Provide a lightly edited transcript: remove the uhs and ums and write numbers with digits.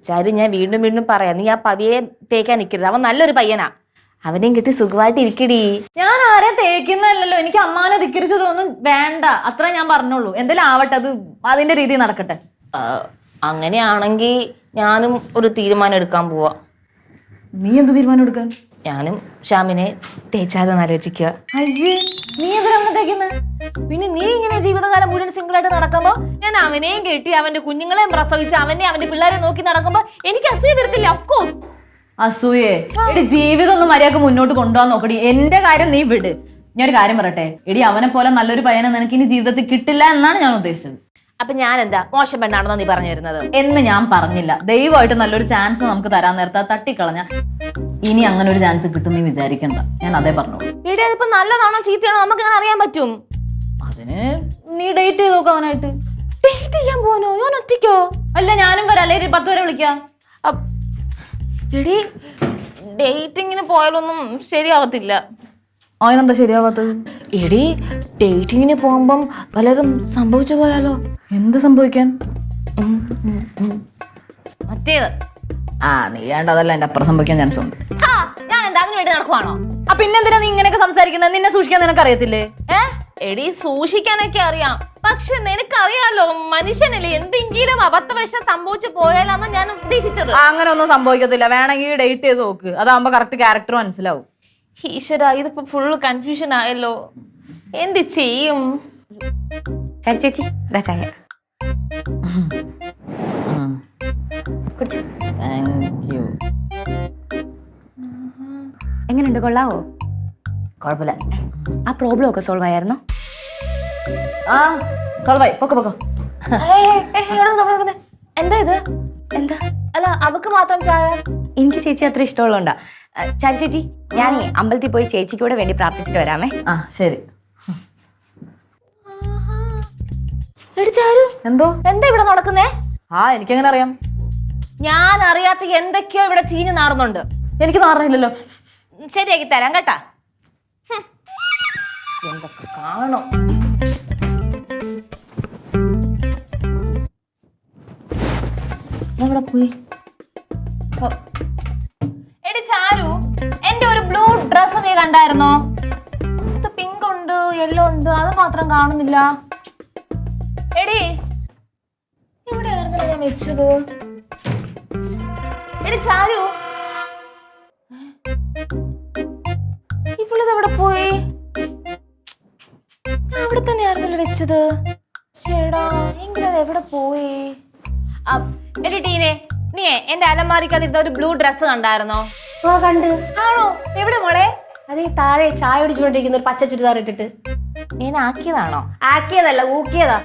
ചാരു ഞാൻ വീണ്ടും വീണ്ടും പറയാം, നീ ആ പവിയെ തേക്കാൻ നിൽക്കരുത്. അവൻ നല്ലൊരു പയ്യനാ. അവനെയും കിട്ടി സുഖമായിട്ട് ഇരിക്കടി. ഞാൻ ആരെയും തേക്കുന്നല്ലോ. എനിക്ക് അമ്മാനെ ധിക്കരിച്ചതൊന്നും വേണ്ട, അത്ര ഞാൻ പറഞ്ഞോളൂ. എന്തെങ്കിലും ആവട്ടെ, അത് അതിന്റെ രീതി നടക്കട്ടെ. അങ്ങനെയാണെങ്കിൽ ഞാനും ഒരു തീരുമാനം എടുക്കാൻ പോവാ. നീ എന്ത് തീരുമാനം എടുക്കാൻ? ഞാനും ഷാമിനെ തേച്ചാലോന്ന് ആലോചിക്കുക. അയ്യേ, നീ എന്തിനാ തേക്കുന്നേ? പിന്നെ നീ ഇങ്ങനെ ജീവിതകാലം മുഴുവൻ സിംഗിൾ ആയിട്ട് നടക്കുമ്പോ ഞാൻ അവനെയും കെട്ടി അവന്റെ കുഞ്ഞുങ്ങളെയും പ്രസവിച്ച് അവന്റെ പിള്ളേരെ നോക്കി നടക്കുമ്പോ എനിക്ക് അസൂയ വരത്തില്ല. ഓഫ്കോഴ്സ് അസൂയേ? എടി, ജീവിതം ഒന്ന് മര്യാദക്ക് മുന്നോട്ട് കൊണ്ടുപോകാൻ നോക്കടി. എന്റെ കാര്യം നീ വിട്. ഞാൻ ഒരു കാര്യം പറയട്ടെ എടി, അവനെ പോലെ നല്ലൊരു പയ്യനെ നിനക്ക് ഇനി ജീവിതത്തിൽ കിട്ടില്ല എന്നാണ് ഞാൻ ഉദ്ദേശിച്ചത്. അപ്പൊ ഞാൻ എന്താ മോശം പെണ്ണാണെന്നോ നീ പറഞ്ഞു വരുന്നത്? എന്ന് ഞാൻ പറഞ്ഞില്ല. ദൈവമായിട്ട് നല്ലൊരു ചാൻസ് നമുക്ക് തരാൻ നേരത്തെ തട്ടിക്കളഞ്ഞ ഇനി അങ്ങനെ ഒരു ചാൻസ് കിട്ടും നീ വിചാരിക്കണ്ട. ഞാൻ അതേ പറഞ്ഞോളൂ. ഇവിടെ അതിപ്പോ നല്ലതാണോ ചീത്തയാണോ നമുക്ക് അങ്ങനെ അറിയാൻ പറ്റും? അതിന് നീ ഡേറ്റ് ചെയ്ത് നോക്കാനായിട്ട്. ഡേറ്റ് ചെയ്യാൻ പോനോ? ഞാൻ ഒറ്റയ്ക്കോ? അല്ല, ഞാനും വരാം. അല്ലെ 10 വരെ വിളിക്കാം. എടി, ഡേറ്റിങ്ങിന് പോയാലൊന്നും ശരിയാവത്തില്ല. അതിനെന്താ ശരിയാവാത്തത്? എടി, ഡേറ്റിങ്ങിന് പോകുമ്പം പലതും സംഭവിച്ചു പോയാലോ? എന്ത് സംഭവിക്കാൻ? മറ്റേത് നീ വേണ്ട, അതല്ല എന്റെ അപ്പുറം സംഭവിക്കാൻ ചാൻസ് ഉണ്ട്. ഞാൻ എന്താ അതിന് വേണ്ടി നടക്കുവാണോ? പിന്നെന്തിനാ നീ ഇങ്ങനെയൊക്കെ സംസാരിക്കുന്നത്? നിന്നെ സൂക്ഷിക്കാൻ നിനക്ക് അറിയത്തില്ലേ? എടി, സൂക്ഷിക്കാനൊക്കെ അറിയാം, പക്ഷെ നിനക്കറിയാലോ മനുഷ്യനല്ലേ, എന്തെങ്കിലും അബദ്ധവശം സംഭവിച്ചു പോയാലാന്ന് ഞാൻ ഉദ്ദേശിച്ചത്. അങ്ങനെ ഒന്നും സംഭവിക്കത്തില്ല. വേണമെങ്കിൽ ഡേറ്റ് ചെയ്ത് നോക്ക്. അതാകുമ്പോ കറക്റ്റ് ക്യാരക്ടർ മനസ്സിലാവും. ഈശ്വര, ഇതിപ്പോ ഫുള്ള് കൺഫ്യൂഷൻ ആയല്ലോ. എന്ത് ചെയ്യും? ചേച്ചി ചായ എങ്ങനെയുണ്ട്? കൊള്ളാവോ? കുഴപ്പമില്ല. ആ പ്രോബ്ലം ഒക്കെ സോൾവ് ആയിരുന്നോ? സോൾവായി. പൊക്കോ. എന്താ ഇത്? എന്താ? അല്ല, അവക്ക് മാത്രം ചായ? എനിക്ക് ചേച്ചി അത്ര ഇഷ്ടമുള്ളതുകൊണ്ടാ. ചാരു ചേച്ചി, ഞാൻ അമ്പലത്തിൽ പോയി ചേച്ചിക്ക് കൂടെ വേണ്ടി പ്രാർത്ഥിച്ചിട്ട് വരാമേ. ശരി. ചാരു, എന്തോ? എന്താ ഇവിടെ നടക്കുന്നേ? എനിക്കെങ്ങനെ അറിയാം? ഞാൻ അറിയാത്ത എന്തൊക്കെയോ ഇവിടെ ചീഞ്ഞു നാറുന്നുണ്ട്. എനിക്ക് നാറില്ലല്ലോ. ശരിയാക്കി തരാം കേട്ടാ. എന്തൊക്കെ കാണും. എവിടെ പോയി? എടി ചാരു, എന്റെ ഒരു ബ്ലൂ ഡ്രസ് നീ കണ്ടായിരുന്നോ? ഇത് പിങ്ക് ഉണ്ട്, യെല്ലോ ഉണ്ട്, അത് മാത്രം കാണുന്നില്ല. എടി, എവിടെയായിരുന്നു ഞാൻ വെച്ചത്? എടി ചാരു, ഇവളിത് എവിടെ പോയി? അവിടെ തന്നെയായിരുന്നല്ലോ വെച്ചത്. ചേടാ, എങ്കിലത് എവിടെ പോയി? എടി ടീനെ, നീ എന്റെ അലമാരിക്കകത്തിരുന്ന ഒരു ബ്ലൂ ഡ്രസ് കണ്ടായിരുന്നോ? കണ്ട്. ആണോ? എവിടെ മോളെ? അതേ താഴെ ചായ ഒടിച്ചുകൊണ്ടിരിക്കുന്ന ഒരു പച്ച ചുരിദാർ ഇട്ടിട്ട്. ഞാൻ ആക്കിയതാണോ? ആക്കിയതല്ല, ഊക്കിയതാ.